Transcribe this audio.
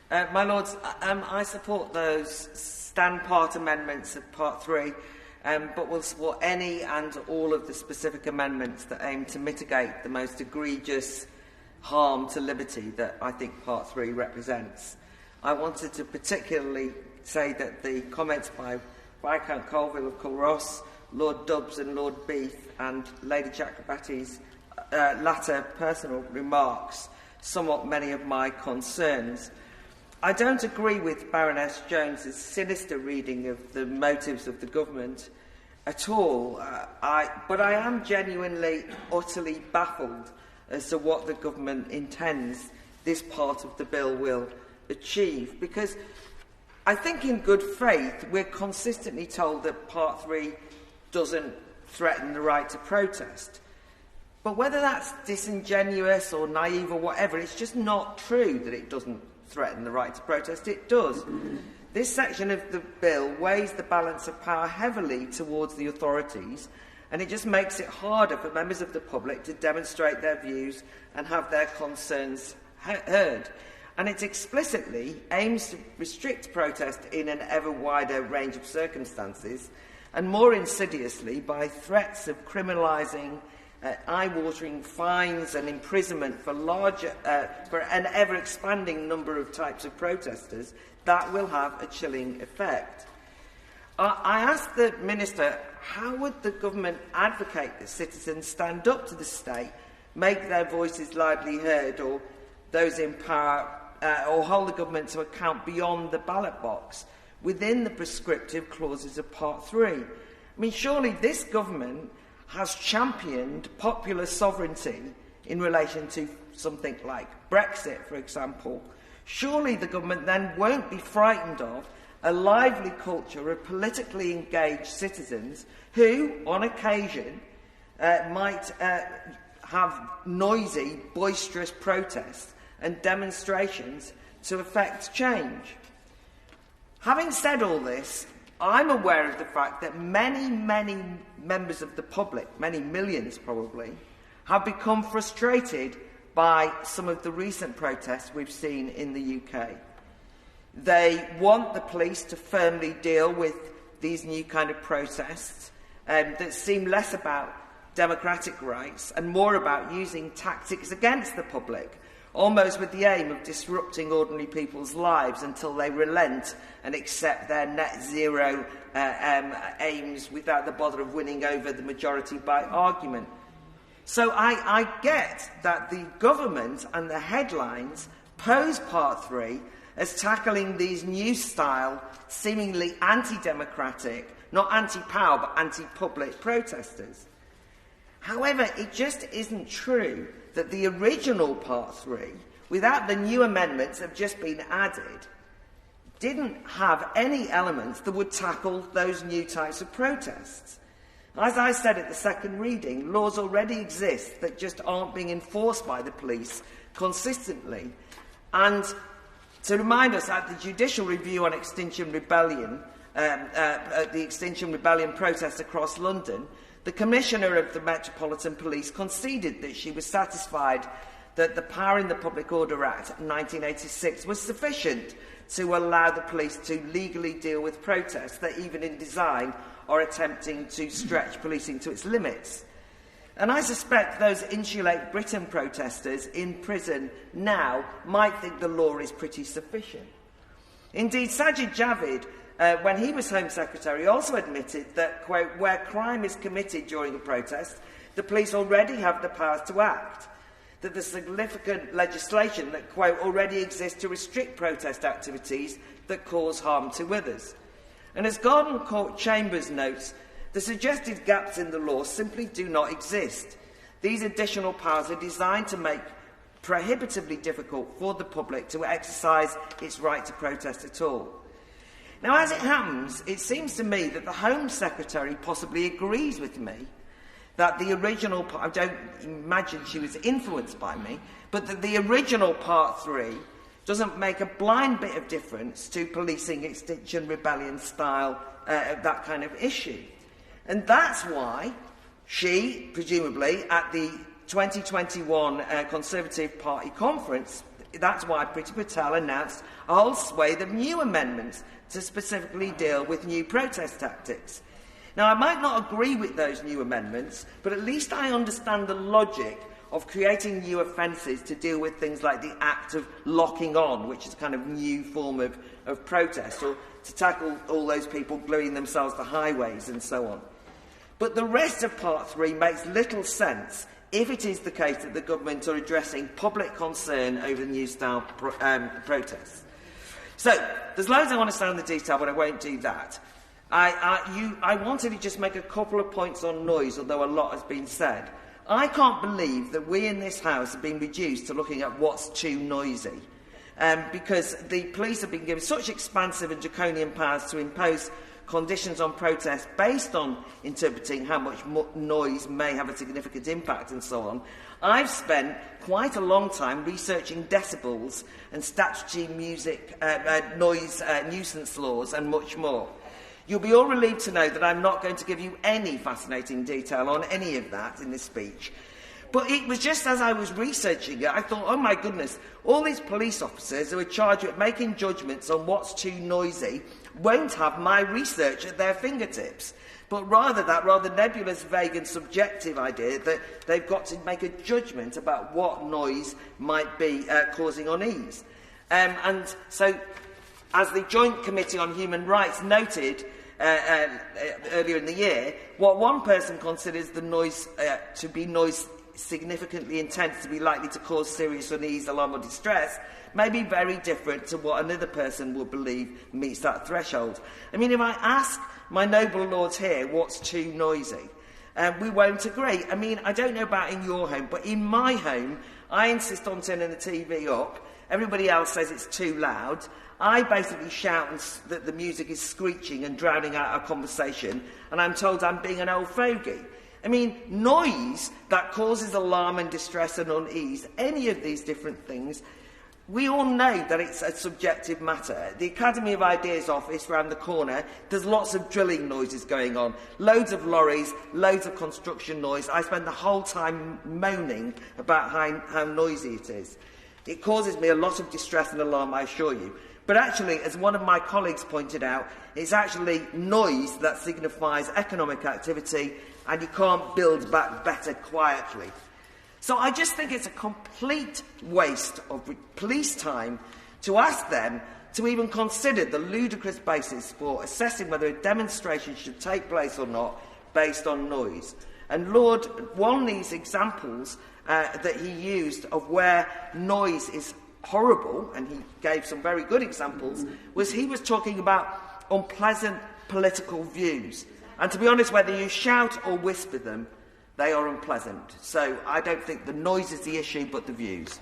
My Lords, I support those stand-part amendments of Part 3, but will support any and all of the specific amendments that aim to mitigate the most egregious harm to liberty that I think Part 3 represents. I wanted to particularly say that the comments by Viscount Colville of Culross, Lord Dubs and Lord Beith, and Lady Chakrabarty's latter personal remarks somewhat many of my concerns. I don't agree with Baroness Jones's sinister reading of the motives of the government at all, but I am genuinely, utterly baffled as to what the government intends this part of the bill will achieve, because I think in good faith we're consistently told that Part 3 doesn't threaten the right to protest. But whether that's disingenuous or naive or whatever, it's just not true that it doesn't threaten the right to protest. It does. This section of the bill weighs the balance of power heavily towards the authorities, and it just makes it harder for members of the public to demonstrate their views and have their concerns heard. And it explicitly aims to restrict protest in an ever wider range of circumstances, and more insidiously by threats of criminalising eye-watering fines and imprisonment for an ever-expanding number of types of protesters. That will have a chilling effect. I asked the Minister, how would the government advocate that citizens stand up to the state, make their voices loudly heard, or those in power, or hold the government to account beyond the ballot box within the prescriptive clauses of Part 3? I mean, surely this government has championed popular sovereignty in relation to something like Brexit, for example. Surely the government then won't be frightened of a lively culture of politically engaged citizens who, on occasion, might have noisy, boisterous protests and demonstrations to effect change. Having said all this, I'm aware of the fact that many members of the public, many millions probably, have become frustrated by some of the recent protests we've seen in the UK. They want the police to firmly deal with these new kind of protests that seem less about democratic rights and more about using tactics against the public, almost with the aim of disrupting ordinary people's lives until they relent and accept their net zero aims without the bother of winning over the majority by argument. So I get that the government and the headlines pose Part 3 as tackling these new style, seemingly anti-democratic, not anti-power but anti-public protesters. However, it just isn't true that the original Part 3, without the new amendments that have just been added, didn't have any elements that would tackle those new types of protests. As I said at the second reading, laws already exist that just aren't being enforced by the police consistently. And to remind us, at the judicial review on Extinction Rebellion, the Extinction Rebellion protests across London, the Commissioner of the Metropolitan Police conceded that she was satisfied that the Power in the Public Order Act 1986 was sufficient to allow the police to legally deal with protests that, even in design, are attempting to stretch policing to its limits. And I suspect those Insulate Britain protesters in prison now might think the law is pretty sufficient. Indeed, Sajid Javid, when he was Home Secretary, also admitted that, quote, where crime is committed during a protest, the police already have the powers to act, that the significant legislation that, quote, already exists to restrict protest activities that cause harm to others. And as Garden Court Chambers notes, the suggested gaps in the law simply do not exist. These additional powers are designed to make prohibitively difficult for the public to exercise its right to protest at all. Now, as it happens, it seems to me that the Home Secretary possibly agrees with me that the original part, I don't imagine she was influenced by me, but that the original Part 3 doesn't make a blind bit of difference to policing Extinction Rebellion style, that kind of issue. And that's why she, presumably, at the 2021 Conservative Party conference, that's why Priti Patel announced a whole swathe of new amendments to specifically deal with new protest tactics. Now, I might not agree with those new amendments, but at least I understand the logic of creating new offences to deal with things like the act of locking on, which is a kind of new form of protest, or to tackle all those people gluing themselves to highways and so on. But the rest of Part 3 makes little sense if it is the case that the government are addressing public concern over the new style protests. So, there's loads I want to say in the detail, but I won't do that. I wanted to just make a couple of points on noise, although a lot has been said. I can't believe that we in this House have been reduced to looking at what's too noisy, because the police have been given such expansive and draconian powers to impose conditions on protests based on interpreting how much noise may have a significant impact and so on. I've spent quite a long time researching decibels and statutory noise nuisance laws and much more. You'll be all relieved to know that I'm not going to give you any fascinating detail on any of that in this speech. But it was just as I was researching it, I thought, oh my goodness, all these police officers who are charged with making judgments on what's too noisy won't have my research at their fingertips, but rather that rather nebulous, vague and subjective idea that they've got to make a judgment about what noise might be causing unease. And so, as the Joint Committee on Human Rights noted earlier in the year, what one person considers the noise to be noise significantly intense to be likely to cause serious unease, alarm or distress may be very different to what another person would believe meets that threshold. I mean, if I ask my noble lords here what's too noisy, we won't agree. I mean, I don't know about in your home, but in my home, I insist on turning the TV up. Everybody else says it's too loud. I basically shout that the music is screeching and drowning out our conversation, and I'm told I'm being an old fogey. I mean, noise that causes alarm and distress and unease, any of these different things, we all know that it's a subjective matter. The Academy of Ideas office round the corner, there's lots of drilling noises going on, loads of lorries, loads of construction noise. I spend the whole time moaning about how noisy it is. It causes me a lot of distress and alarm, I assure you. But actually, as one of my colleagues pointed out, it's actually noise that signifies economic activity, and you can't build back better quietly. So I just think it's a complete waste of police time to ask them to even consider the ludicrous basis for assessing whether a demonstration should take place or not based on noise. And Lord Walney's examples that he used of where noise is horrible, and he gave some very good examples, was he was talking about unpleasant political views. And to be honest, whether you shout or whisper them, they are unpleasant. So I don't think the noise is the issue, but the views.